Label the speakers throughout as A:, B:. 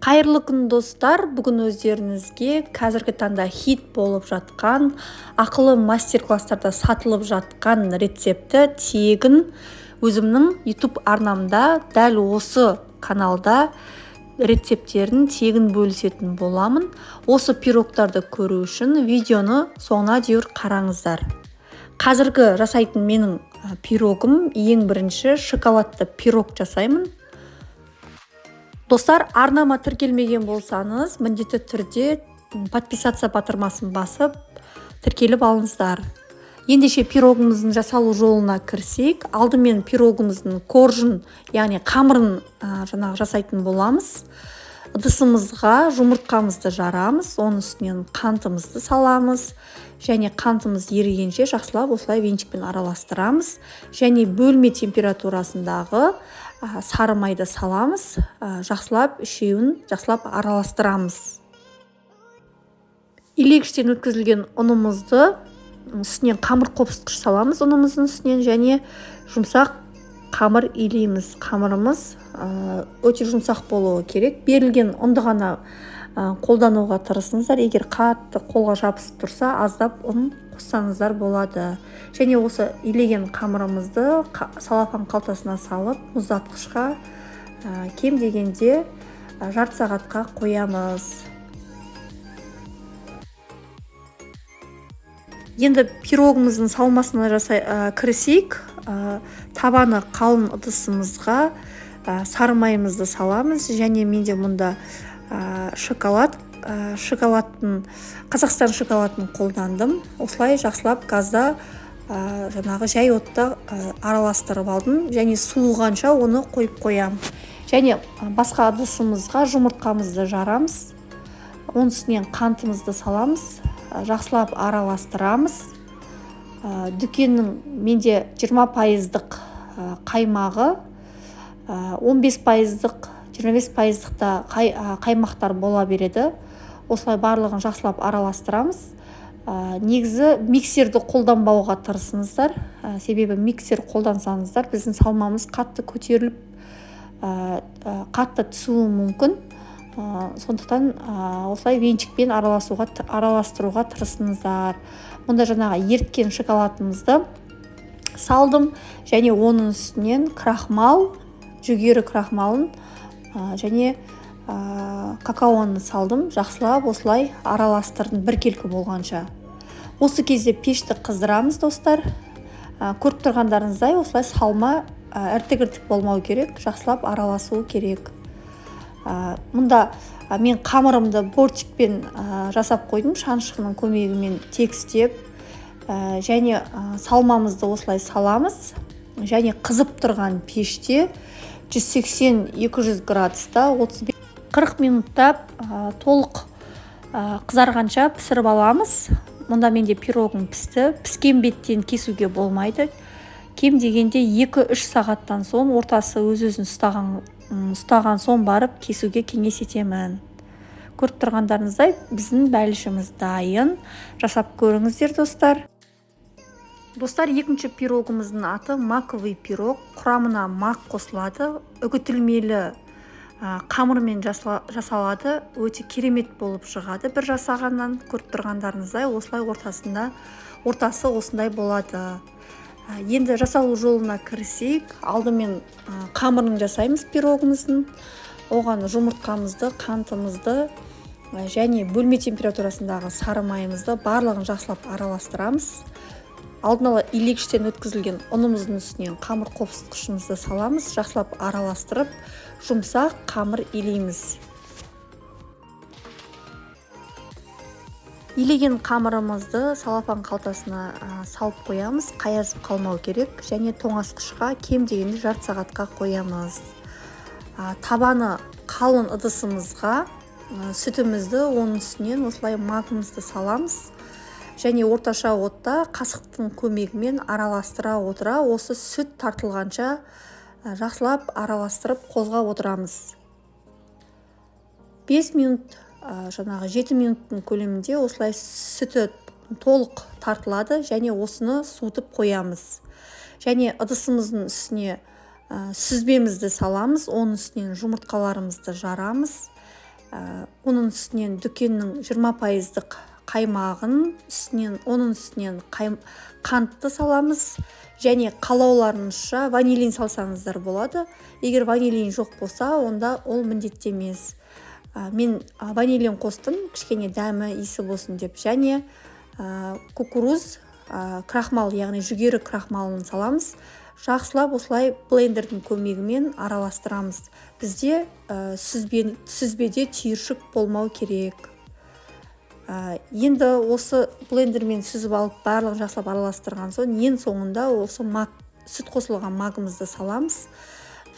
A: Қайырлы күн достар, бүгін өздеріңізге қазіргі таңда хит болып жатқан, ақылы мастер-класстарда сатылып жатқан рецепті тегін өзімнің YouTube арнамда дәл осы каналда рецептерін тегін бөлісетін боламын. Осы пирогтарды көру үшін видеоны соңына дейін қараңыздар. Қазіргі жасайтын менің пирогым ең бірінші шоколадты пирог жасаймын. Достар, арнама тіркелмеген болсаңыз, міндетті түрде подписаться батырмасын басып, тіркеліп алыңыздар. Ендеше пирогымыздың жасалу жолына кірсек, алдымен пирогымыздың коржын, яғни қамырын жасайтын боламыз. Ыдысымызға жұмыртқамызды жарамыз, оның үстінен қантымызды саламыз, және қантымыз ерігенше жақсылап осылай венчикпен араластырамыз, және бөлме температурасындағы сары майды саламыз, жақсылап үшеуін араластырамыз. Илегіштен өткізілген ұнымызды үстінен қамыр қопсытқыш саламыз, ұнымыздың үстінен, және жұмсақ қамыр илейміз. Қамырымыз өте жұмсақ болуы керек. Берілген ұнды ғана қолдануға тырысыңыздар. Егер қатты қолға жабысып тұрса, аздап ұн қоссаңыздар болады. Және осы илеген қамырымызды салафан қалтасына салып, мұздатқышқа кем дегенде жарты сағатқа қоямыз. Енді пирогымыздың салмасына кірісейік. Табаны қалың ыдысымызға сары майымызды саламыз, және менде мұнда шоколадтың Қазақстан шоколадын қолдандым. Осылай жақсылап газда жай отта араластырып алдым, және суығанша оны қойып қоям. Және басқа ыдысымызға жұмыртқамызды жарамыз, оның үстінен қантымызды саламыз, жақсылап араластырамыз. Дүкеннің менде 20% қаймағы, 15% 25% қаймақтар бола береді. Осылай барлығын жақсылап араластырамыз. Негізі миксерді қолданбауға тырысыңыздар. Себебі миксер қолдансаңыздар, біздің салмамыз қатты көтеріліп, қатты түсуі мүмкін. Сондықтан осылай венчикпен араластыруға тырысыңыздар. Мұнда жаңағы ерткен шоколадымызды салдым, және оның үстінен крахмал, жүгері крахмалын және какаоны салдым. Жақсылап осылай араластырдым біркелкі болғанша. Осы кезде пешті қыздырамыз, достар. Көріп тұрғандарыңыздай осылай салма әртік-әртік болмау керек, жақсылап араласуы керек. Мұнда мен қамырымды бортикпен жасап қойдым, шаншқының көмегімен тегістеп, және салмамызды осылай саламыз, және қызып тұрған пеште 180-200 градуста 30-40 минуттап толық қызарғанша пісіріп аламыз. Мұнда менде пирогым пісті. Піскен беттен кесуге болмайды. Кем дегенде 2-3 сағаттан соң, ортасы өз-өзін ұстаған соң барып кесуге кеңес етемін. Көріп тұрғандарыңыздай, біздің бәлішіміз дайын. Жасап көріңіздер, достар. Достар, екінші пирогымыздың аты маковый пирог. Құрамына мақ қосылады. Үгітілмелі қамырмен жасалады. Өте керемет болып шығады бір жасағаннан. Көріп тұрғандарыңыздай, осылай ортасы осындай болады. Енді жасалу жолына кірісейік. Алдымен қамырын жасаймыз пирогымыздың. Оған жұмыртқамызды, қантымызды және бөлме температурасындағы сары майымызды барлығын жақсылап араластырамыз. Алдын ала илегіштен өткізілген ұнымыздың үстінен қамыр қопсытқышымызды саламыз, жақсылап араластырып, жұмсақ қамыр илейміз. Илеген қамырымызды салафан қалтасына салып қоямыз, қаязып қалмау керек, және тоңазытқышқа кем дегенде жарты сағатқа қоямыз. Табаны қалың ыдысымызға сүтімізді, оның үстінен осылай магымызды саламыз, және орташа отта қасықтың көмегімен араластыра отыра, осы сүт тартылғанша жақсылап араластырып қозғап отырамыз. 5 минут, 7 минуттың көлемінде осылай сүті толық тартылады, және осыны суытып қоямыз. Және ыдысымыздың үстіне сүзбемізді саламыз, оның үстінен жұмыртқаларымызды жарамыз, Оның үстінен дүкеннің 20% қаймағын, оның үстінен қантты саламыз, және қалауларыңызша ванилин салсаңыздар болады. Егер ванилин жоқ болса, онда ол міндетті емес. Мен ванилин қостым, кішкене дәмі иісі болсын деп, және кукуруз крахмал, яғни жүгері крахмалын саламыз. Жақсылап осылай блендердің көмегімен араластырамыз. Бізде сүзбеде түйіршік болмау керек. Енді осы блендермен сүзіп алып, барлығын жақсылап араластырған соң, ең соңында осы сүт қосылған магымызды саламыз.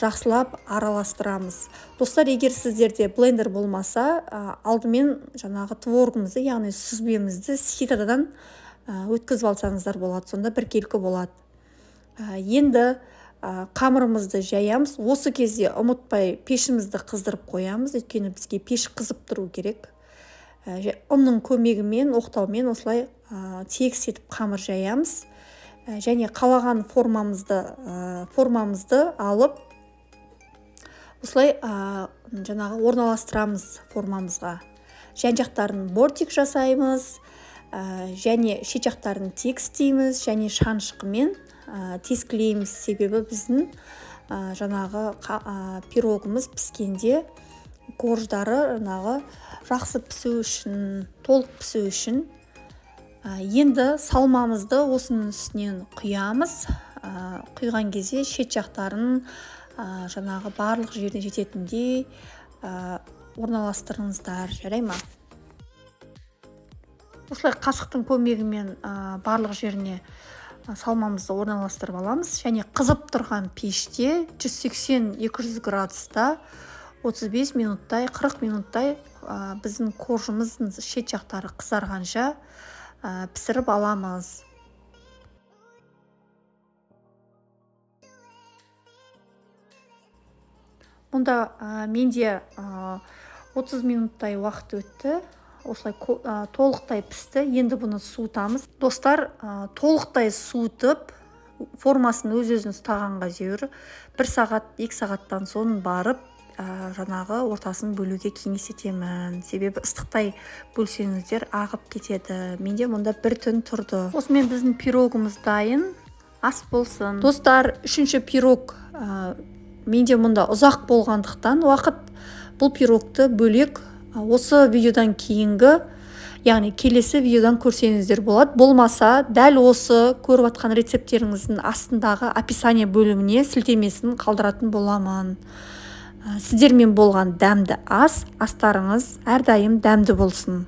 A: Жақсылап араластырамыз. Достар, егер сіздерде блендер болмаса, алдымен жаңағы творогымызды, яғни сүзбемізді ситрадан өткізіп алсаңыздар болады, сонда біркелкі болады. Енді қамырымызды жаямыз. Осы кезде ұмытпай пешімізді қыздырып қоямыз, өйткені бізге пеш қызып тұру керек. Ұнның көмегімен, оқтаумен осылай тегіс етіп қамыр жаямыз. Және қалаған формамызды алып, осылай жаңағы орналастырамыз формамызға. Жан жақтарын бортик жасаймыз, және шет жақтарын тегістейміз, және шаншқымен тескілейміз. Себебі біздің жаңағы пирогымыз піскенде корждары жақсы пісу үшін, толық пісу үшін. Енді салмамызды осының үстінен құямыз. Құйған кезде шет жақтарын жаңағы барлық жеріне жететіндей орналастырыңыздар, жарай ма? Осылай қасықтың көмегімен барлық жеріне салмамызды орналастырып аламыз. Және қызып тұрған пеште 180-200 градуста 35 минуттай, 40 минуттай біздің коржымыздың шет жақтары қызарғанша пісіріп аламыз. Мұнда менде 30 минуттай уақыт өтті. Осылай толықтай пісті. Енді бұны суытамыз. Достар, толықтай суытып, формасын өз-өзін ұстағанға дейін 1 сағат, 2 сағаттан соң барып, жаңағы ортасын бөлуге кеңес етемін. Себебі ыстықтай бөлсеңіздер ағып кетеді. Менде мұнда 1 түн тұрды. Осымен біздің пирогымыз дайын. Ас болсын. Достар, 3-ші пирог менде мұнда ұзақ болғандықтан уақыт бұл пирогты бөлек осы видеодан кейінгі, яғни келесі видеодан көрсеңіздер болады. Болмаса, дәл осы көріп атқан рецептеріңіздің астындағы описание бөліміне сілтемесін қалдыратын боламын. Сіздермен болған дәмді астарыңыз әрдайым дәмді болсын.